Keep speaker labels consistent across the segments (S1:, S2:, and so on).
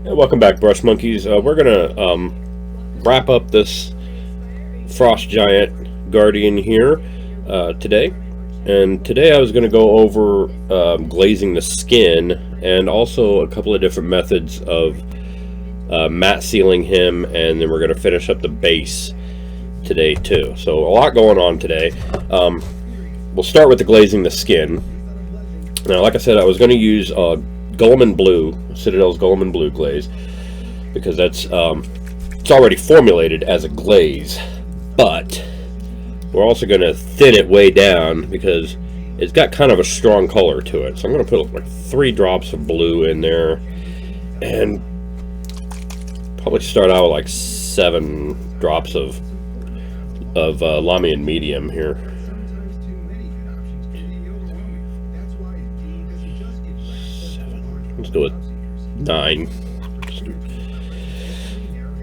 S1: Yeah, welcome back, Brush Monkeys. We're gonna wrap up this FrostGiant Guardian here today, and today I was gonna go over glazing the skin and also a couple of different methods of matte sealing him, and then we're gonna finish up the base today too. So a lot going on today. We'll start with the glazing the skin. Now, like I said, I was going to use Gulliman Blue, Citadel's Gulliman Blue glaze, because that's it's already formulated as a glaze, but we're also going to thin it way down because it's got kind of a strong color to it. So I'm going to put like 3 drops of blue in there, and probably start out with like 7 drops of Lamian Medium here. Let's do it 9,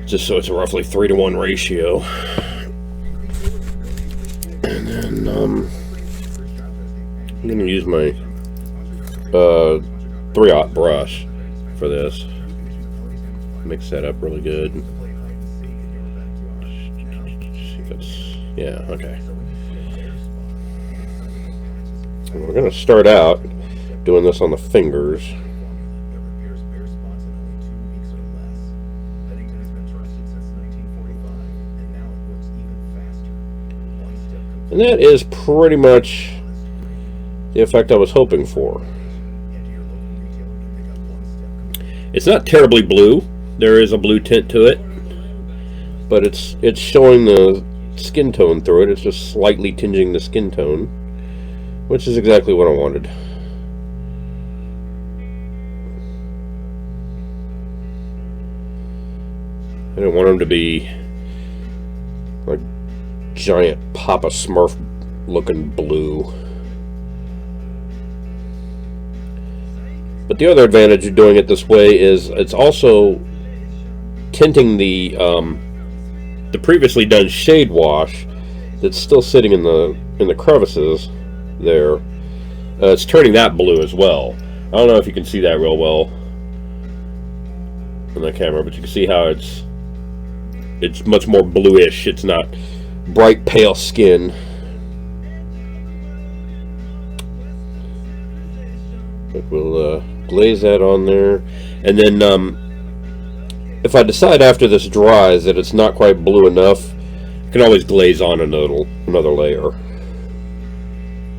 S1: just so it's a roughly 3-to-1 ratio. And then I'm gonna use my 3/0 brush for this. Mix that up really good. See if it's, yeah, okay. And we're gonna start out doing this on the fingers. And that is pretty much the effect I was hoping for. It's not terribly blue. There is a blue tint to it, but it's showing the skin tone through it. It's just slightly tinging the skin tone, which is exactly what I wanted. I didn't want him to be like giant Papa Smurf looking blue. But the other advantage of doing it this way is it's also tinting the previously done shade wash that's still sitting in the crevices there. It's turning that blue as well. I don't know if you can see that real well on the camera, but you can see how it's much more bluish. It's not bright pale skin. But we'll glaze that on there, and then if I decide after this dries that it's not quite blue enough, I can always glaze on another layer.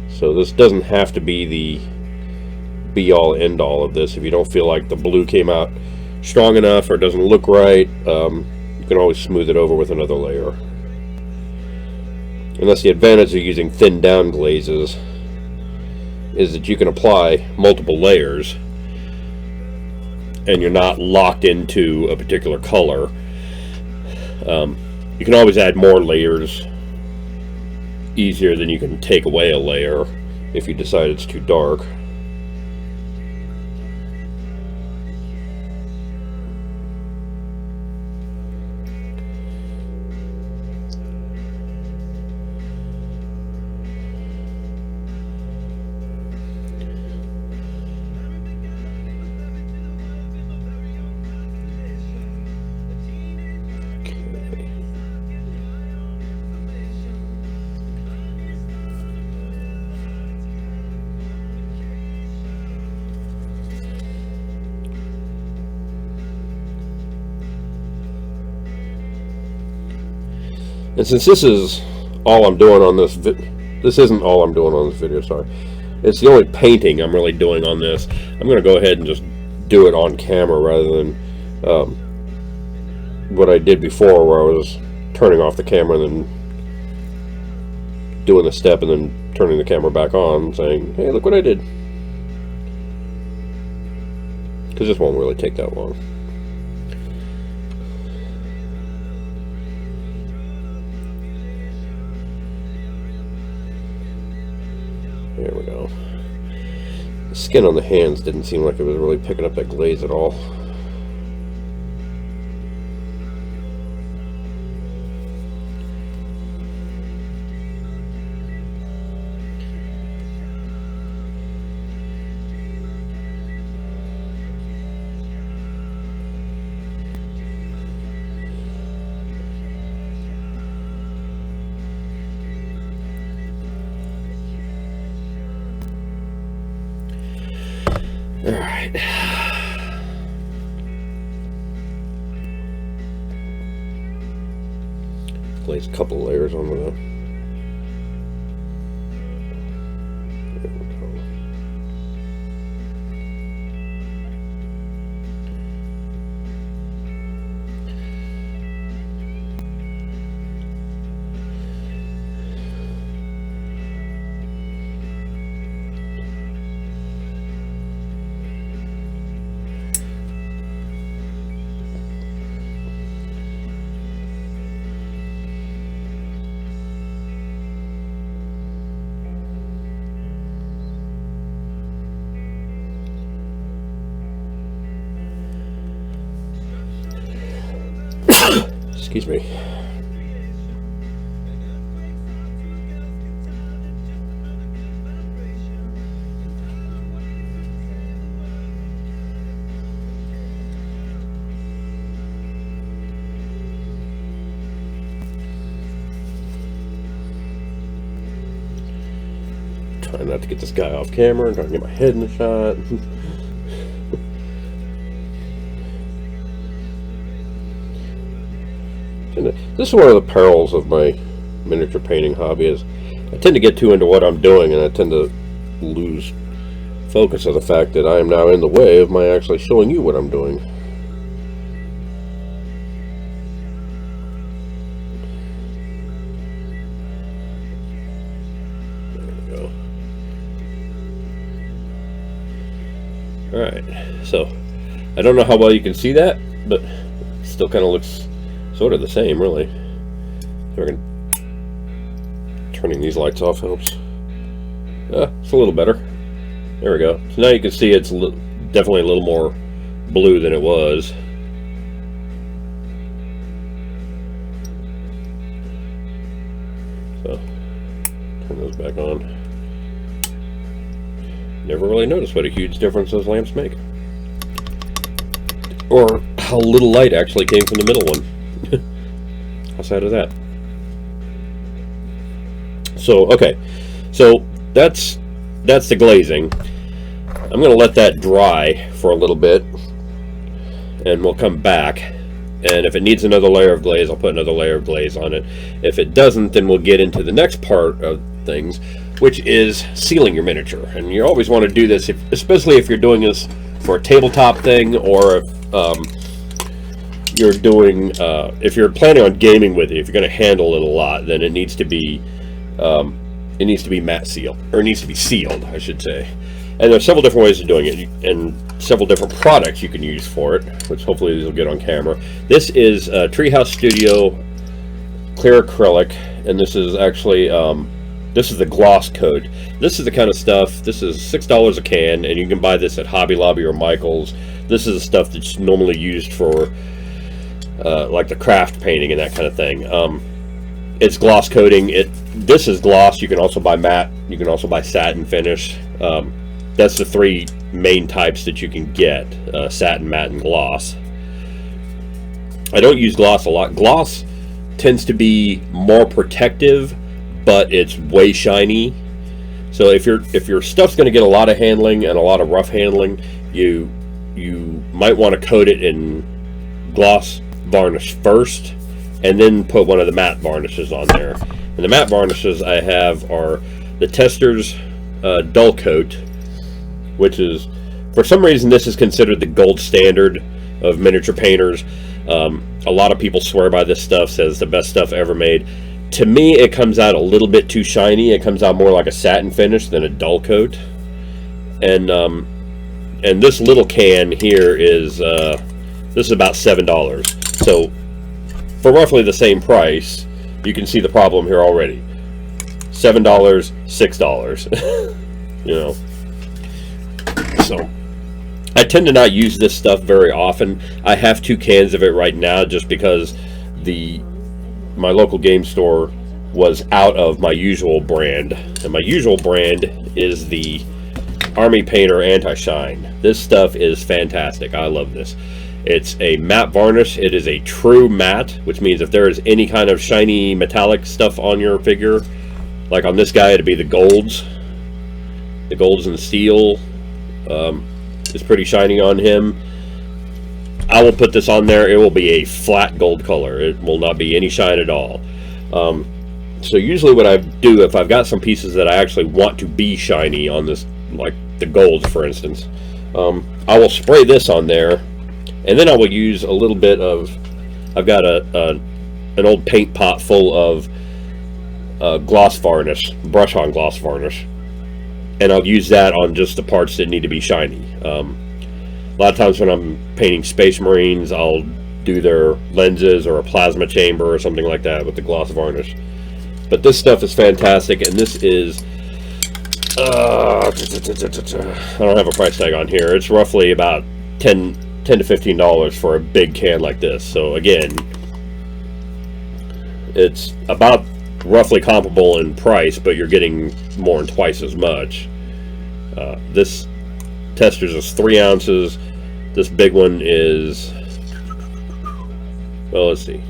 S1: So this doesn't have to be the be-all end-all of this. If you don't feel like the blue came out strong enough or doesn't look right, you can always smooth it over with another layer. And that's the advantage of using thin down glazes, is that you can apply multiple layers and you're not locked into a particular color. You can always add more layers easier than you can take away a layer if you decide it's too dark. And since this is all I'm doing on this this isn't all I'm doing on this video, sorry. It's the only painting I'm really doing on this. I'm going to go ahead and just do it on camera rather than what I did before, where I was turning off the camera and then doing the step and then turning the camera back on saying, hey, look what I did. Because this won't really take that long. There we go. The skin on the hands didn't seem like it was really picking up that glaze at all. Glaze a couple layers on the. Excuse me. Trying not to get this guy off camera and trying to get my head in the shot. This is one of the perils of my miniature painting hobby is I tend to get too into what I'm doing, and I tend to lose focus of the fact that I am now in the way of my actually showing you what I'm doing. There we go. Alright, so I don't know how well you can see that, but it still kind of looks sort of the same, really. Turning these lights off helps. It's a little better. There we go. So now you can see it's definitely a little more blue than it was. So, turn those back on. Never really noticed what a huge difference those lamps make. Or how little light actually came from the middle one. Outside of that. So, okay. So, that's the glazing. I'm going to let that dry for a little bit, and we'll come back, and if it needs another layer of glaze, I'll put another layer of glaze on it. If it doesn't, then we'll get into the next part of things, which is sealing your miniature. And you always want to do this, especially if you're doing this for a tabletop thing, or if you're planning on gaming with it, if you're going to handle it a lot, then it needs to be matte sealed, or it needs to be sealed, I should say. And there's several different ways of doing it, and several different products you can use for it, which hopefully these will get on camera. This is Treehouse Studio clear acrylic, and this is actually this is the gloss coat. This is the kind of stuff. This is $6 a can, and you can buy this at Hobby Lobby or Michaels. This is the stuff that's normally used for like the craft painting and that kind of thing. It's gloss coating. This is gloss. You can also buy matte. You can also buy satin finish. That's the three main types that you can get: satin, matte, and gloss. I don't use gloss a lot. Gloss tends to be more protective, but it's way shiny. So if your stuff's going to get a lot of handling and a lot of rough handling, you might want to coat it in gloss varnish first, and then put one of the matte varnishes on there. And the matte varnishes I have are the Testors Dull Coat, which is, for some reason, this is considered the gold standard of miniature painters. A lot of people swear by this stuff, says the best stuff ever made. To me, it comes out a little bit too shiny. It comes out more like a satin finish than a dull coat. And this little can here is this is about $7. So for roughly the same price, you can see the problem here already. $7, $6. You know. So I tend to not use this stuff very often. I have 2 cans of it right now just because my local game store was out of my usual brand, and my usual brand is the Army Painter Anti-Shine. This stuff is fantastic. I love this. It's a matte varnish. It is a true matte, which means if there is any kind of shiny metallic stuff on your figure, like on this guy, it'd be the golds and the steel. It's pretty shiny on him. I will put this on there. It will be a flat gold color. It will not be any shine at all. So usually what I do, if I've got some pieces that I actually want to be shiny on this, like the golds for instance, I will spray this on there, and then I will use a little bit of, I've got an old paint pot full of gloss varnish, brush on gloss varnish, and I'll use that on just the parts that need to be shiny. A lot of times when I'm painting Space Marines, I'll do their lenses or a plasma chamber or something like that with the gloss varnish. But this stuff is fantastic, and this is I don't have a price tag on here. It's roughly about $10 to $15 for a big can like this. So again, it's about roughly comparable in price, but you're getting more than twice as much. This Testors is 3 ounces. This big one is, well, let's see.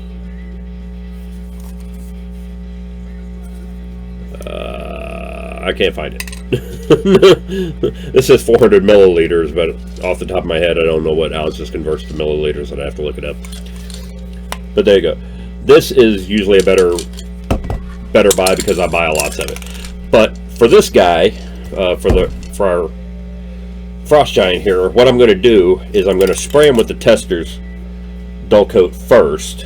S1: I can't find it. This says 400 milliliters, but off the top of my head, I don't know what ounces converts to milliliters, and I have to look it up. But there you go. This is usually a better buy because I buy lots of it. But for this guy, for our FrostGiant here, what I'm going to do is I'm going to spray him with the Testors dull coat first,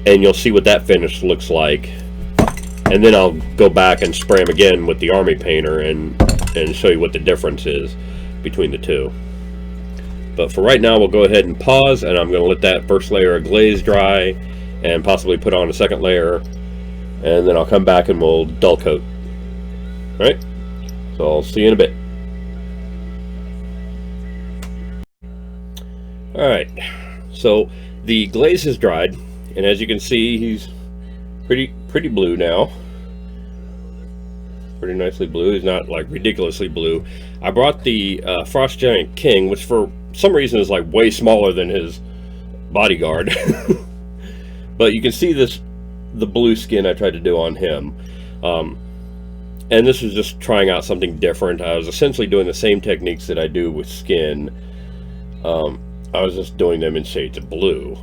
S1: and you'll see what that finish looks like. And then I'll go back and spray him again with the Army Painter and show you what the difference is between the two. But for right now, we'll go ahead and pause, and I'm going to let that first layer of glaze dry and possibly put on a second layer, and then I'll come back and we'll dull coat. All right? So I'll see you in a bit. All right, so the glaze has dried, and as you can see, he's pretty blue now. Pretty nicely blue. He's not like ridiculously blue. I brought the FrostGiant King, which for some reason is like way smaller than his Bodyguard. But you can see the blue skin I tried to do on him. And this was just trying out something different. I was essentially doing the same techniques that I do with skin. I was just doing them in shades of blue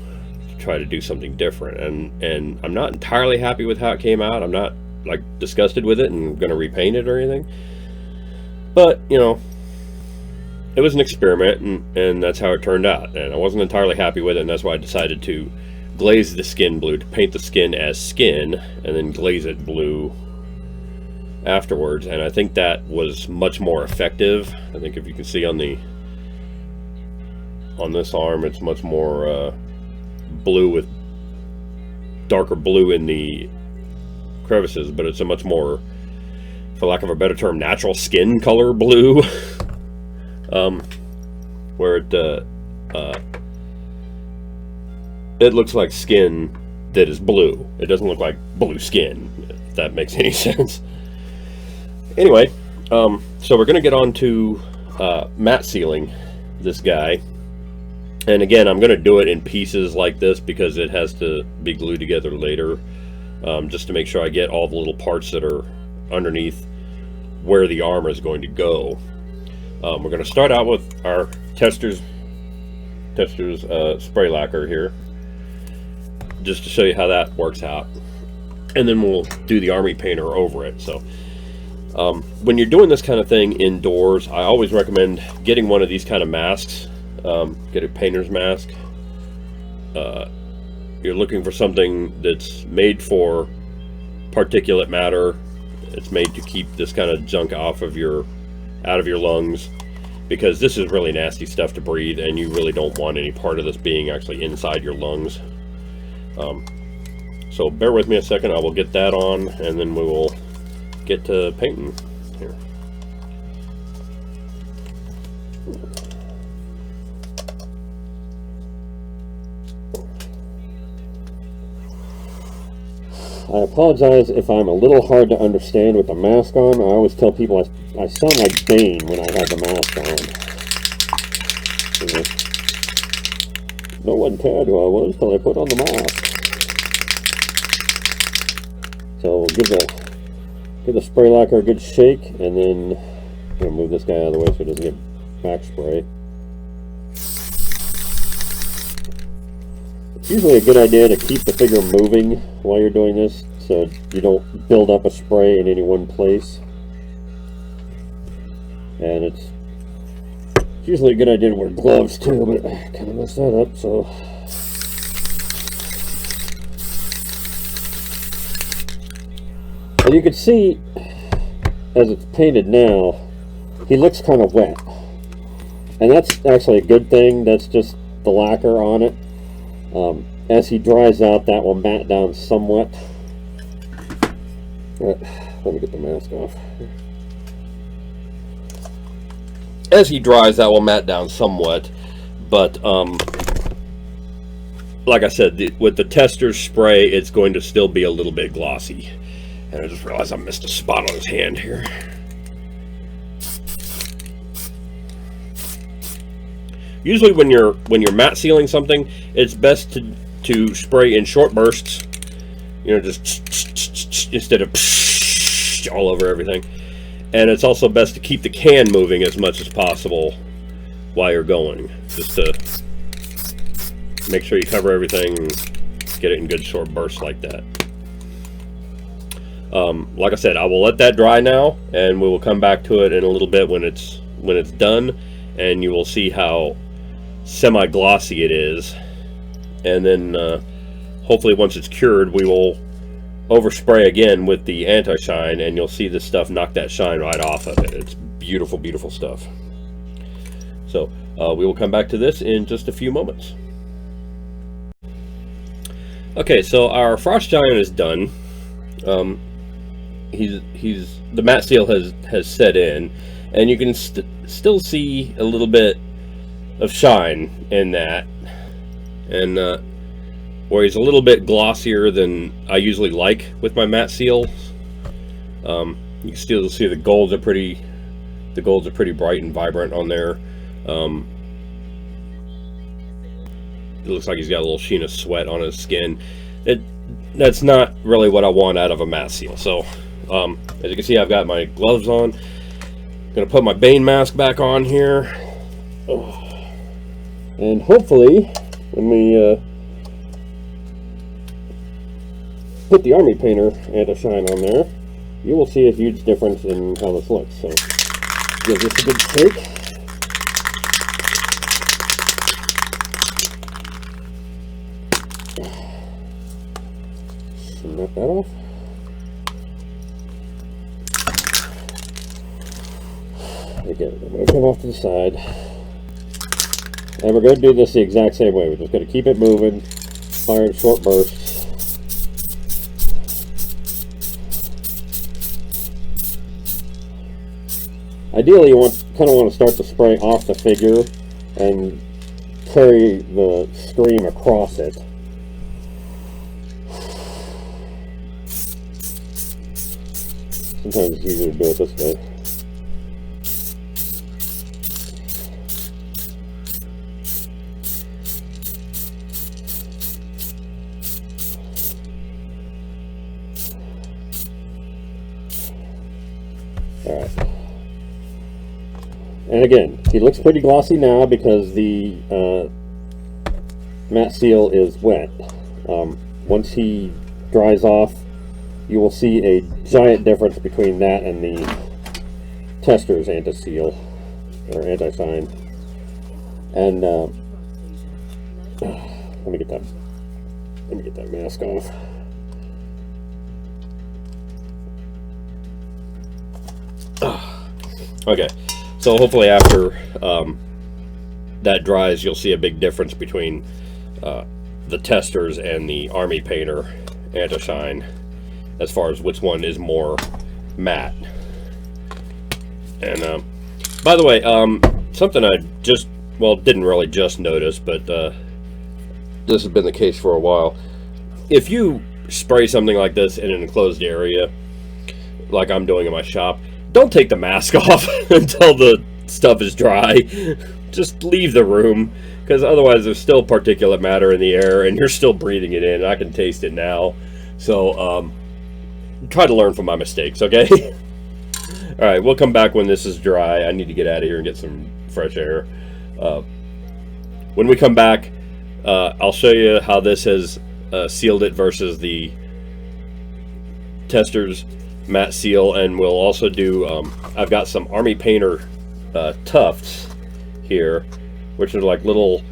S1: to try to do something different, and I'm not entirely happy with how it came out. I'm not like disgusted with it and gonna repaint it or anything, but you know, it was an experiment, and that's how it turned out, and I wasn't entirely happy with it, and that's why I decided to glaze the skin blue, to paint the skin as skin and then glaze it blue afterwards. And I think that was much more effective. I think if you can see on this arm, it's much more blue with darker blue in the crevices, but it's a much more, for lack of a better term, natural skin color blue. Where it looks like skin that is blue. It doesn't look like blue skin, if that makes any sense. Anyway, so we're going to get on to matte sealing this guy. And again, I'm going to do it in pieces like this because it has to be glued together later, just to make sure I get all the little parts that are underneath where the armor is going to go. We're going to start out with our Testors spray lacquer here, just to show you how that works out, and then we'll do the Army Painter over it. So when you're doing this kind of thing indoors, I always recommend getting one of these kind of masks. Get a painter's mask. You're looking for something that's made for particulate matter. It's made to keep this kind of junk out of your lungs, because this is really nasty stuff to breathe, and you really don't want any part of this being actually inside your lungs. So bear with me a second. I will get that on, and then we will get to painting here. I apologize if I'm a little hard to understand with the mask on. I always tell people I sound like Bane when I have the mask on. No one cared who I was till I put on the mask. So we'll give the spray lacquer a good shake, and then I'm going to move this guy out of the way so it doesn't get back spray.
S2: It's usually a good idea to keep the figure moving while you're doing this, so you don't build up a spray in any one place. And it's usually a good idea to wear gloves too, but I kind of messed that up, so. And you can see, as it's painted now, he looks kind of wet. And that's actually a good thing. That's just the lacquer on it. As he dries out, that will matte down somewhat. Let me get the mask off.
S1: As he dries, that will matte down somewhat, but like I said, with the tester's spray, it's going to still be a little bit glossy. And I just realized I missed a spot on his hand here. Usually when you're matte sealing something, it's best to spray in short bursts. You know, just instead of all over everything. And it's also best to keep the can moving as much as possible while you're going, just to make sure you cover everything and get it in good short bursts like that. Like I said, I will let that dry now, and we will come back to it in a little bit when it's done, and you will see how semi-glossy it is. And then hopefully once it's cured, we will overspray again with the anti-shine, and you'll see this stuff knock that shine right off of it. It's beautiful, beautiful stuff. So we will come back to this in just a few moments. Okay, so our FrostGiant is done. The matte seal has set in, and you can still see a little bit of shine in that, and where he's a little bit glossier than I usually like with my matte seal. You can still see the golds are pretty bright and vibrant on there. It looks like he's got a little sheen of sweat on his skin. That's not really what I want out of a matte seal. So as you can see, I've got my gloves on. I'm gonna put my Bane mask back on here,
S2: and hopefully when we put the Army Painter anti-shine on there, you will see a huge difference in how this looks. So give this a good shake. Knock that off. Again, I'm going to come off to the side. And we're going to do this the exact same way. We're just going to keep it moving, fire in short bursts. Ideally, you kind of want to start the spray off the figure and carry the stream across it. Sometimes it's easier to do it this way. Alright. And again, he looks pretty glossy now because the matte seal is wet. Once he dries off, you will see a giant difference between that and the tester's anti-seal or anti-shine. And let me get that mask off.
S1: Okay, so hopefully after that dries, you'll see a big difference between the testers and the Army Painter anti-shine, as far as which one is more matte. And by the way, something I didn't really just notice, but this has been the case for a while. If you spray something like this in an enclosed area, like I'm doing in my shop, don't take the mask off until the stuff is dry. Just leave the room, because otherwise there's still particulate matter in the air and you're still breathing it in. I can taste it now. So try to learn from my mistakes, okay? Alright, we'll come back when this is dry. I need to get out of here and get some fresh air. When we come back, I'll show you how this has sealed it versus the Testors matte seal, and we'll also do, I've got some Army Painter tufts here, which are like little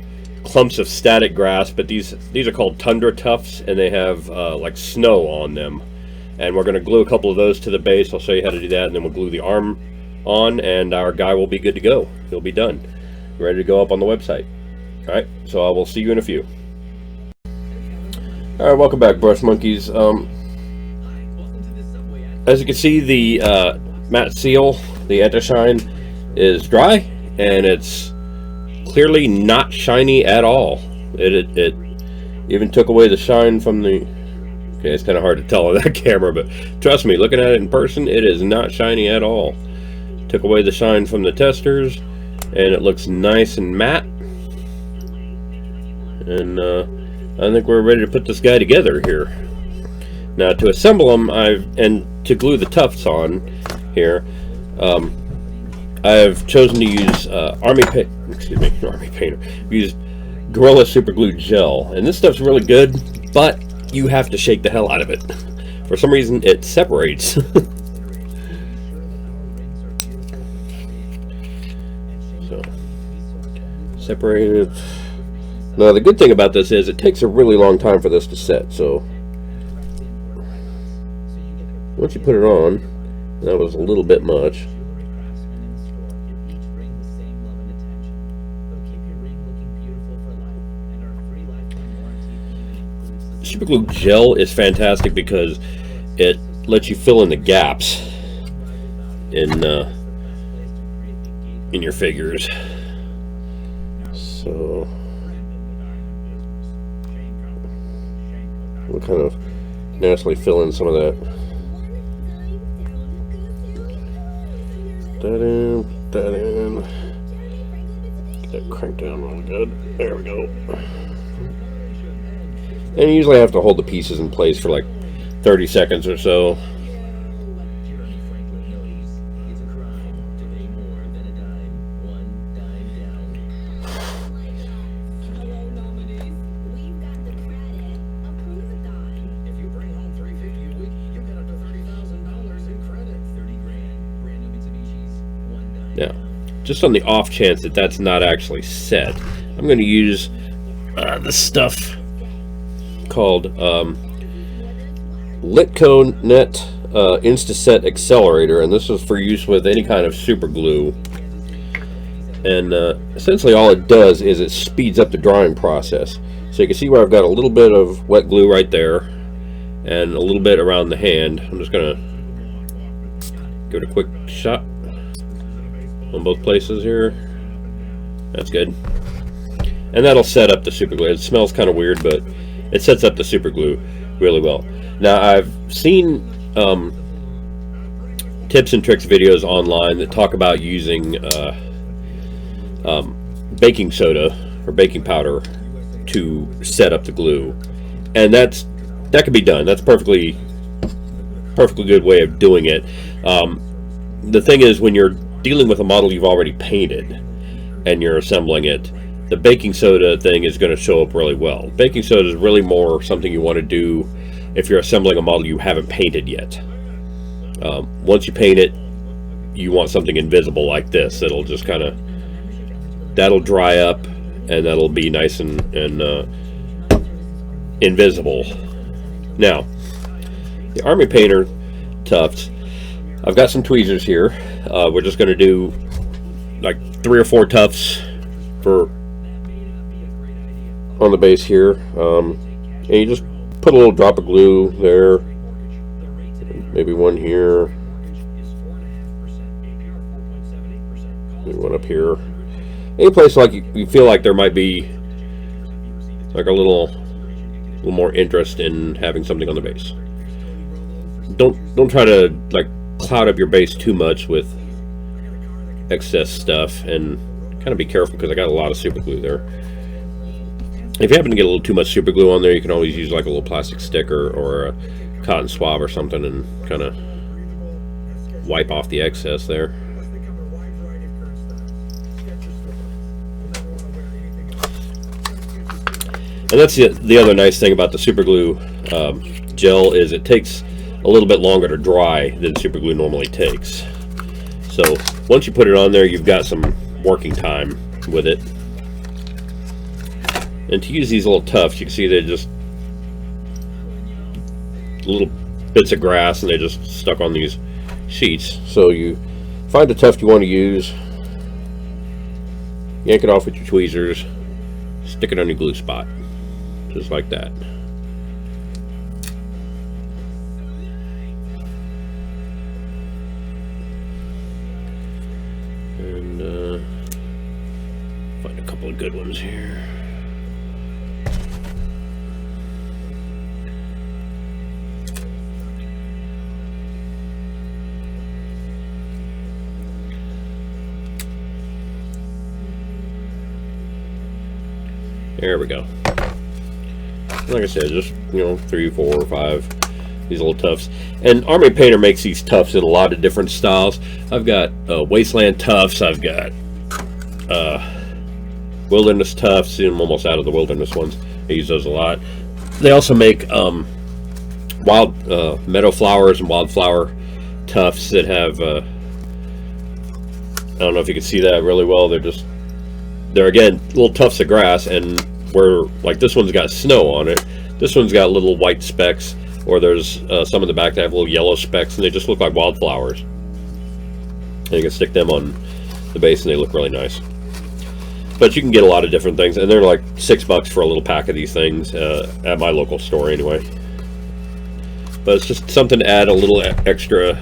S1: clumps of static grass, but these are called tundra tufts, and they have like snow on them. And we're going to glue a couple of those to the base. I'll show you how to do that, and then we'll glue the arm on, and our guy will be good to go. He'll be done, ready to go up on the website. All right, so I will see you in a few. All right, welcome back, Brush Monkeys. As you can see, the matte seal, the anti-shine, is dry, and it's clearly not shiny at all. It even took away the shine from the... Okay, it's kind of hard to tell on that camera, but trust me, looking at it in person, it is not shiny at all. Took away the shine from the Testors, and it looks nice and matte. And I think we're ready to put this guy together here. Now, to assemble them, and to glue the tufts on here, I've chosen to use Army Painter. Use Gorilla Super Glue Gel, and this stuff's really good, but you have to shake the hell out of it. For some reason, it separates. So, separated. Now, the good thing about this is it takes a really long time for this to set, so once you put it on, that was a little bit much. Super Glue Gel is fantastic because it lets you fill in the gaps in your figures. So we'll kind of naturally fill in some of that. That in. Get that cranked down real good. There we go. And you usually have to hold the pieces in place for like 30 seconds or so. Now, just on the off chance that that's not actually set, I'm going to use this stuff called Litco Net Instaset Accelerator, and this is for use with any kind of super glue. And essentially all it does is it speeds up the drying process. So you can see where I've got a little bit of wet glue right there and a little bit around the hand. I'm just gonna give it a quick shot on both places here. That's good. And that'll set up the super glue. It smells kind of weird, but it sets up the super glue really well. Now, I've seen tips and tricks videos online that talk about using baking soda or baking powder to set up the glue, and that can be done. That's perfectly good way of doing it. The thing is, when you're dealing with a model you've already painted and you're assembling it, the baking soda thing is going to show up really well. Baking soda is really more something you want to do if you're assembling a model you haven't painted yet. Once you paint it, you want something invisible like this. It'll just kind of, that'll dry up and that'll be nice and invisible. Now, the Army Painter tufts, I've got some tweezers here. We're just going to do like 3 or 4 tufts for on the base here, and you just put a little drop of glue there, maybe one here, maybe one up here. Any place like you feel like there might be like a little more interest in having something on the base. Don't try to like cloud up your base too much with excess stuff, and kind of be careful because I got a lot of super glue there. If you happen to get a little too much super glue on there, you can always use like a little plastic sticker or a cotton swab or something and kind of wipe off the excess there. And that's the other nice thing about the super glue gel is it takes a little bit longer to dry than super glue normally takes. So once you put it on there, you've got some working time with it. And to use these little tufts, you can see they're just little bits of grass and they just stuck on these sheets. So you find the tuft you want to use, yank it off with your tweezers, stick it on your glue spot, just like that. And find a couple of good ones here. There we go. Like I said, just, you know, 3, 4, 5 these little tufts. And Army Painter makes these tufts in a lot of different styles. I've got wasteland tufts. I've got wilderness tufts. I'm almost out of the wilderness ones. I use those a lot. They also make wild meadow flowers and wildflower tufts that have I don't know if you can see that really well. They're again little tufts of grass, and where like this one's got snow on it, this one's got little white specks, or there's some in the back that have little yellow specks, and they just look like wildflowers. And you can stick them on the base and they look really nice. But you can get a lot of different things, and they're like $6 for a little pack of these things at my local store anyway. But it's just something to add a little extra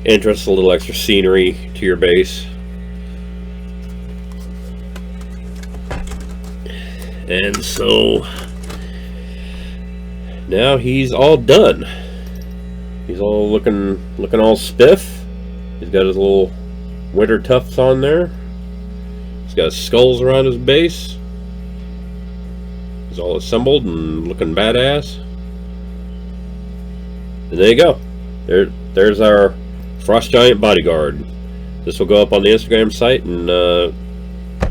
S1: interest, a little extra scenery to your base. And so now he's all done. He's all looking all spiff. He's got his little winter tufts on there. He's got skulls around his base. He's all assembled and looking badass. And there you go. There's our FrostGiant Bodyguard. This will go up on the Instagram site and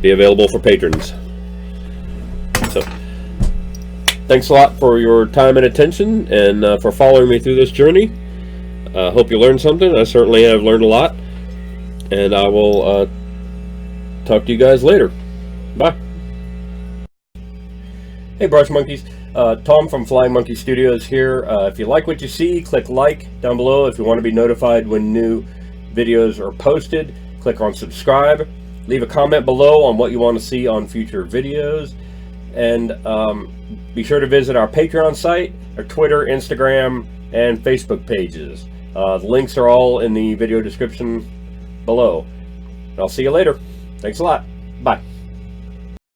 S1: be available for patrons. So, thanks a lot for your time and attention, and for following me through this journey. Hope you learned something. I certainly have learned a lot, and I will talk to you guys later. Bye. Hey, Brush Monkeys. Tom from Flying Monkey Studios here. If you like what you see, click like down below. If you want to be notified when new videos are posted, click on subscribe. Leave a comment below on what you want to see on future videos. And be sure to visit our Patreon site, our Twitter, Instagram, and Facebook pages. The links are all in the video description below. I'll see you later. Thanks a lot. Bye.